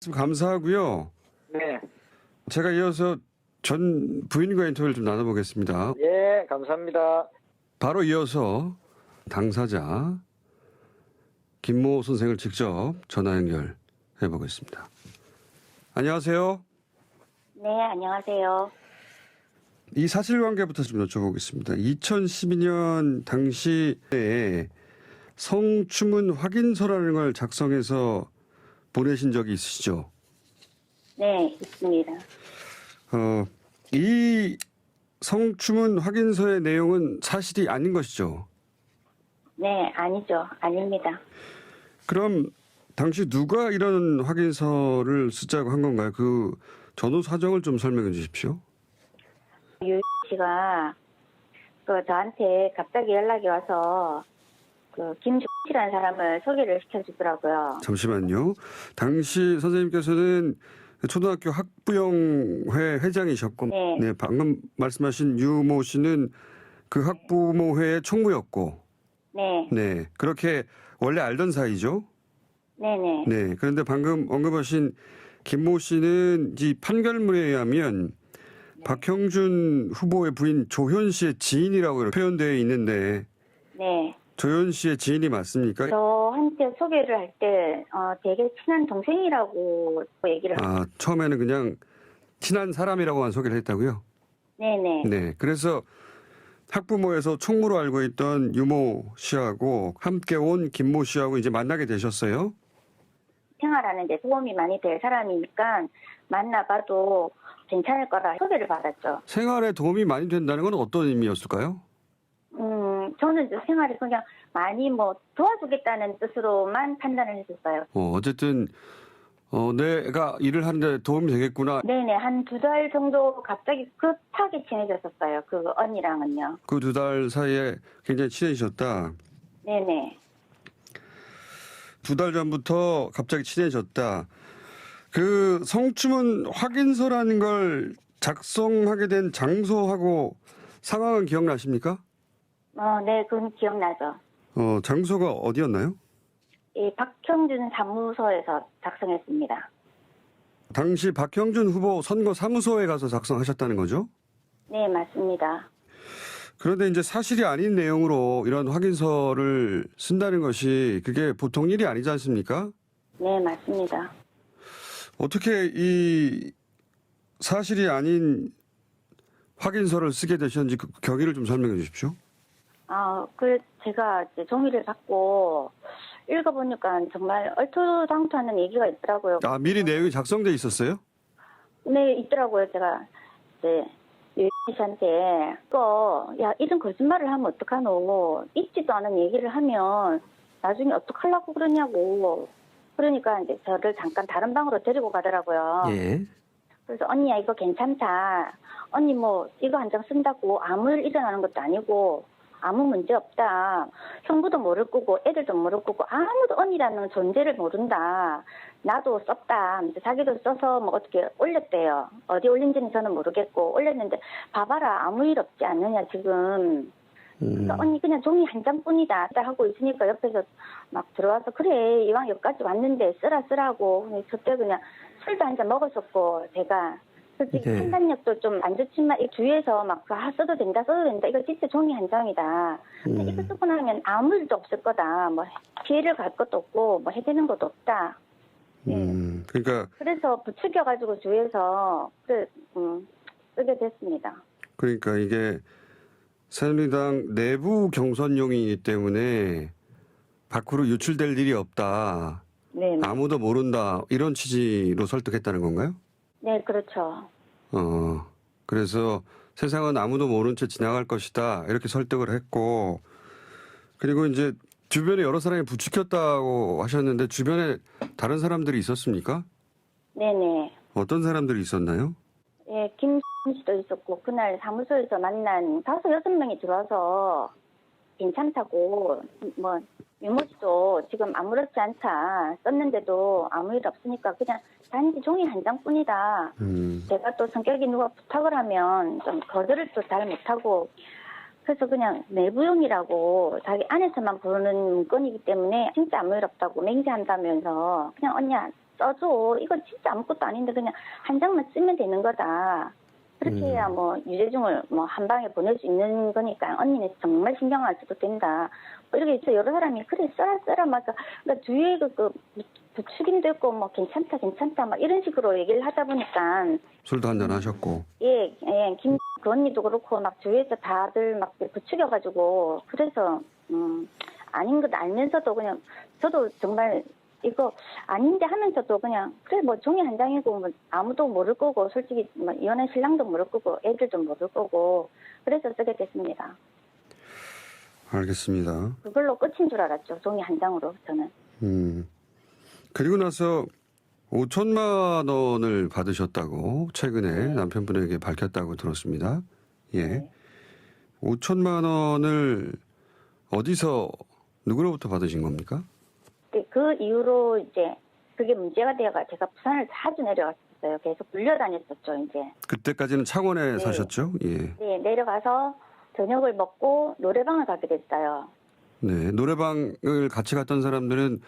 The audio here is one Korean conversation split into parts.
감사하고요. 네. 제가 이어서 전 부인과 인터뷰를 좀 나눠보겠습니다. 예, 감사합니다. 바로 이어서 당사자 김모 선생을 직접 전화 연결해 보겠습니다. 안녕하세요. 네, 안녕하세요. 이 사실관계부터 좀 여쭤보겠습니다. 2012년 당시에 성추문 확인서라는 걸 작성해서 보내신 적이 있으시죠? 네, 있습니다. 이 성추문 확인서의 내용은 사실이 아닌 것이죠? 네, 아니죠. 아닙니다. 그럼 당시 누가 이런 확인서를 쓰자고 한 건가요? 그 전후 사정을 좀 설명해 주십시오. 유 씨가 저한테 갑자기 연락이 와서 김종 씨라는 사람을 소개를 시켜주더라고요. 잠시만요. 당시 선생님께서는 초등학교 학부형회 회장이셨고, 네. 방금 말씀하신 유모 씨는 그 학부모회의 총무였고, 네. 그렇게 원래 알던 사이죠? 네네. 네. 그런데 방금 언급하신 김모 씨는 이 판결문에 의하면 박형준 후보의 부인 조현 씨의 지인이라고 표현되어 있는데, 네. 조현 씨의 지인이 맞습니까? 저한테 소개를 할 때 되게 친한 동생이라고 얘기를 처음에는 그냥 친한 사람이라고만 소개를 했다고요? 네네. 네. 그래서 학부모에서 총무로 알고 있던 유모 씨하고 함께 온 김모 씨하고 이제 만나게 되셨어요? 생활하는 데 도움이 많이 될 사람이니까 만나봐도 괜찮을 거라 소개를 받았죠. 생활에 도움이 많이 된다는 건 어떤 의미였을까요? 저는 생활에 그냥 많이 도와주겠다는 뜻으로만 판단을 했었어요. 어쨌든, 내가 일을 하는데 도움이 되겠구나. 네네, 한 2달 정도 갑자기 급하게 친해졌었어요. 그 언니랑은요. 그 2달 사이에 굉장히 친해지셨다. 네네. 2달 전부터 갑자기 친해졌다. 그 성추문 확인서라는 걸 작성하게 된 장소하고 상황은 기억나십니까? 네, 그건 기억나죠. 장소가 어디였나요? 이 박형준 사무소에서 작성했습니다. 당시 박형준 후보 선거 사무소에 가서 작성하셨다는 거죠? 네, 맞습니다. 그런데 이제 사실이 아닌 내용으로 이런 확인서를 쓴다는 것이 그게 보통 일이 아니지 않습니까? 네, 맞습니다. 어떻게 이 사실이 아닌 확인서를 쓰게 되셨는지 그 경위를 좀 설명해 주십시오. 제가 이제 종이를 받고 읽어보니까 정말 얼토당토하는 얘기가 있더라고요. 미리 내용이 작성돼 있었어요? 네, 있더라고요. 제가 이제 유희 씨한테 야, 이런 거짓말을 하면 어떡하노? 있지도 않은 얘기를 하면 나중에 어떡하려고 그러냐고. 그러니까 이제 저를 잠깐 다른 방으로 데리고 가더라고요. 예. 그래서 언니야, 이거 괜찮다. 언니 이거 한 장 쓴다고 아무 일 일어나는 것도 아니고 아무 문제 없다. 형부도 모를 거고 애들도 모를 거고 아무도 언니라는 존재를 모른다. 나도 썼다. 자기도 써서 어떻게 올렸대요. 어디 올린지는 저는 모르겠고 올렸는데 봐봐라, 아무 일 없지 않느냐 지금. 그러니까 언니 그냥 종이 한 장뿐이다 하고 있으니까 옆에서 막 들어와서 그래, 이왕 여기까지 왔는데 쓰라고. 그때 그냥 술도 한 잔 먹었었고 제가 솔직히 판단력도 좀 안 좋지만 이 주위에서 써도 된다 이거 진짜 종이 한 장이다. 근데 이거 쓰고 나면 아무 일도 없을 거다. 피해를 갈 것도 없고 해대는 것도 없다. 그러니까 그래서 부추겨가지고 주위에서 쓰게 됐습니다. 그러니까 이게 새누리당 내부 경선용이기 때문에 밖으로 유출될 일이 없다. 네. 아무도 모른다. 이런 취지로 설득했다는 건가요? 네, 그렇죠. 그래서 세상은 아무도 모른 채 지나갈 것이다. 이렇게 설득을 했고, 그리고 이제 주변에 여러 사람이 부추겼다고 하셨는데 주변에 다른 사람들이 있었습니까? 네네. 어떤 사람들이 있었나요? 예, 김 씨도 있었고 그날 사무소에서 만난 5-6명이 들어와서 괜찮다고 유모 씨도 지금 아무렇지 않다 썼는데도 아무 일 없으니까 그냥 단지 종이 한 장뿐이다. 제가 또 성격이 누가 부탁을 하면 좀 거절을 또 잘 못하고 그래서 그냥 내부용이라고 자기 안에서만 부르는 문건이기 때문에 진짜 아무 일 없다고 맹세한다면서 그냥 언니야 써줘. 이거 진짜 아무것도 아닌데 그냥 한 장만 쓰면 되는 거다. 그렇게 해야 뭐 유재중을 뭐 한 방에 보낼 수 있는 거니까 언니는 정말 신경 안 써도 된다. 뭐 이렇게 해서 여러 사람이 그래 써라 막 그러니까 주위에 그 부추김도 있고 뭐 괜찮다 막 이런 식으로 얘기를 하다 보니까 술도 한잔 하셨고. 김 그 언니도 그렇고 막 주위에서 다들 막 부추겨가지고 그래서 아닌 것 알면서도 그냥 저도 정말 이거 아닌데 하면서도 그냥 그래 뭐 종이 한 장이고 뭐 아무도 모를 거고 솔직히 뭐 이혼한 신랑도 모를 거고 애들도 모를 거고 그래서 쓰게 됐습니다. 알겠습니다. 그걸로 끝인 줄 알았죠. 종이 한 장으로 저는. 그리고 나서 5천만 원을 받으셨다고 최근에 남편분에게 밝혔다고 들었습니다. 예. 네. 5천만 원을 어디서 누구로부터 받으신 겁니까? 그 이후로 이제 그게 문제가 되어가 제가 부산을 자주 내려갔었어요. 계속 불려다녔었죠. 이제. 그때까지는 창원에 네. 사셨죠? 예. 네, 내려가서 저녁을 먹고 노래방을 가게 됐어요. 네. 노래방을 같이 갔던 사람들은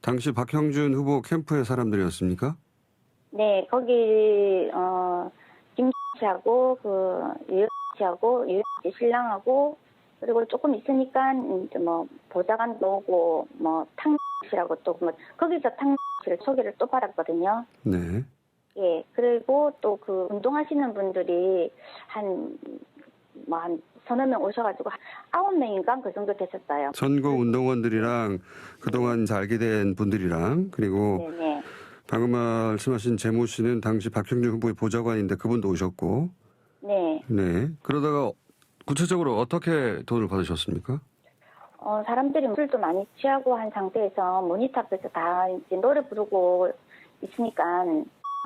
당시 박형준 후보 캠프의 사람들이었습니까? 네, 거기 김 씨하고 유영 씨하고 유영 씨 신랑하고 그리고 조금 있으니까 이제 뭐 보좌관도 오고 뭐 탕 씨라고 또 뭐 거기서 탕 씨를 소개를 또 받았거든요. 네. 예, 그리고 또 그 운동하시는 분들이 한 서너 명 오셔가지고 9명인가 그 정도 됐었어요. 선거 운동원들이랑 그동안 잘 알게 된 분들이랑 그리고 네네. 방금 말씀하신 재모 씨는 당시 박형준 후보의 보좌관인데 그분도 오셨고. 네. 네. 그러다가 구체적으로 어떻게 돈을 받으셨습니까? 사람들이 술도 많이 취하고 한 상태에서 모니터 앞에서 다 이제 노래 부르고 있으니까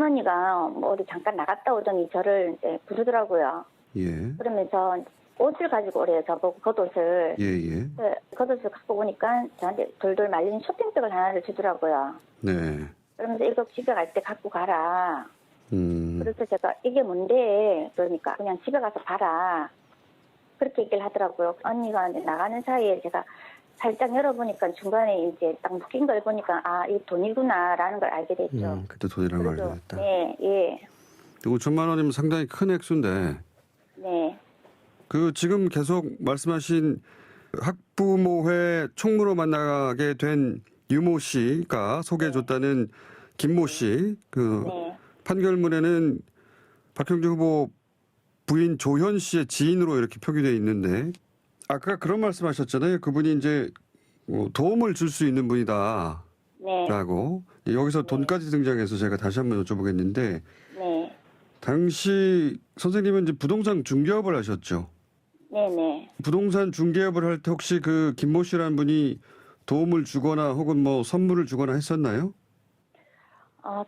언니가 뭐 어디 잠깐 나갔다 오더니 저를 이제 부르더라고요. 예. 그러면서 옷을 가지고 오래요. 저보고 겉옷을. 예. 겉옷을 갖고 오니까 저한테 돌돌 말린 쇼핑백을 하나를 주더라고요. 네. 그러면서 이거 집에 갈 때 갖고 가라. 음. 그래서 제가 이게 뭔데? 그러니까 그냥 집에 가서 봐라. 그렇게 얘기를 하더라고요. 언니가 이제 나가는 사이에 제가 살짝 열어보니까 중간에 이제 딱 묶인 걸 보니까 아, 이게 돈이구나라는 걸 알게 됐죠. 그때 돈이라는 걸 그래서, 알게 됐다. 네, 예. 5천만 원이면 상당히 큰 액수인데 네. 그 지금 계속 말씀하신 학부모회 총무로 만나게 된 유모 씨가 소개해줬다는 김모 씨 그 네. 판결문에는 박형준 후보 부인 조현 씨의 지인으로 이렇게 표기되어 있는데 아까 그런 말씀하셨잖아요. 그분이 이제 도움을 줄 수 있는 분이다라고 네. 여기서 돈까지 등장해서 제가 다시 한번 여쭤보겠는데 네. 당시 선생님은 이제 부동산 중개업을 하셨죠. 네네. 부동산 중개업을 할 때 혹시 그 김모 씨라는 분이 도움을 주거나 혹은 뭐 선물을 주거나 했었나요?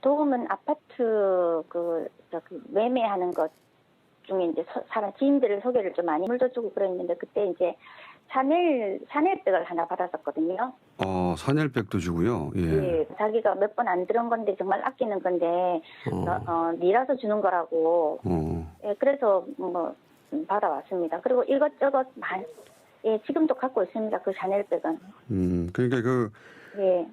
도움은 아파트 매매하는 것 중에 이제 사람 지인들을 소개를 좀 많이 물려주고 그랬는데 그때 이제 샤넬백을 하나 받았었거든요. 샤넬백도 주고요. 예. 예, 자기가 몇 번 안 들은 건데 정말 아끼는 건데 니라서 주는 거라고. 예, 그래서 뭐 받아왔습니다. 그리고 이것저것 지금도 갖고 있습니다. 그 샤넬백은. 그러니까 예.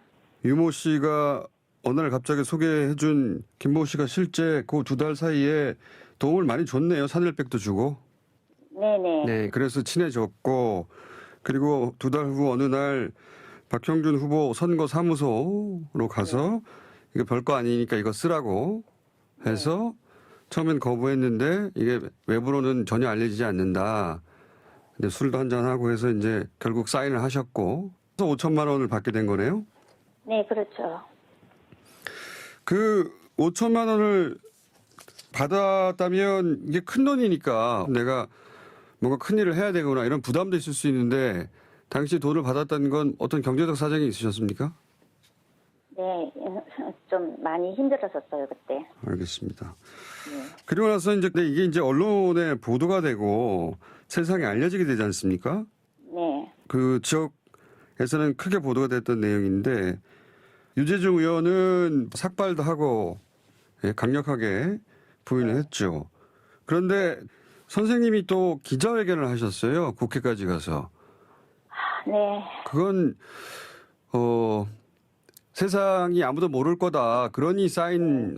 유모 씨가 어느 날 갑자기 소개해준 김모 씨가 실제 그 2달 사이에 도움을 많이 줬네요. 샤넬백도 주고. 네네. 네. 그래서 친해졌고 그리고 2달 후 어느 날 박형준 후보 선거 사무소로 가서 이거 별거 아니니까 이거 쓰라고 해서 처음엔 거부했는데 이게 외부로는 전혀 알려지지 않는다. 근데 술도 한잔하고 해서 이제 결국 사인을 하셨고 5천만 원을 받게 된 거네요. 네, 그렇죠. 그 5천만 원을 받았다면 이게 큰 돈이니까 내가 뭔가 큰 일을 해야 되거나 이런 부담도 있을 수 있는데 당시 돈을 받았다는 건 어떤 경제적 사정이 있으셨습니까? 네, 좀 많이 힘들었었어요, 그때. 알겠습니다. 네. 그리고 나서 이게 이제 언론에 보도가 되고 세상에 알려지게 되지 않습니까? 네. 그 지역에서는 크게 보도가 됐던 내용인데 유재중 의원은 삭발도 하고 강력하게 부인을 했죠. 그런데 선생님이 또 기자회견을 하셨어요. 국회까지 가서. 네. 그건 세상이 아무도 모를 거다. 그러니 사인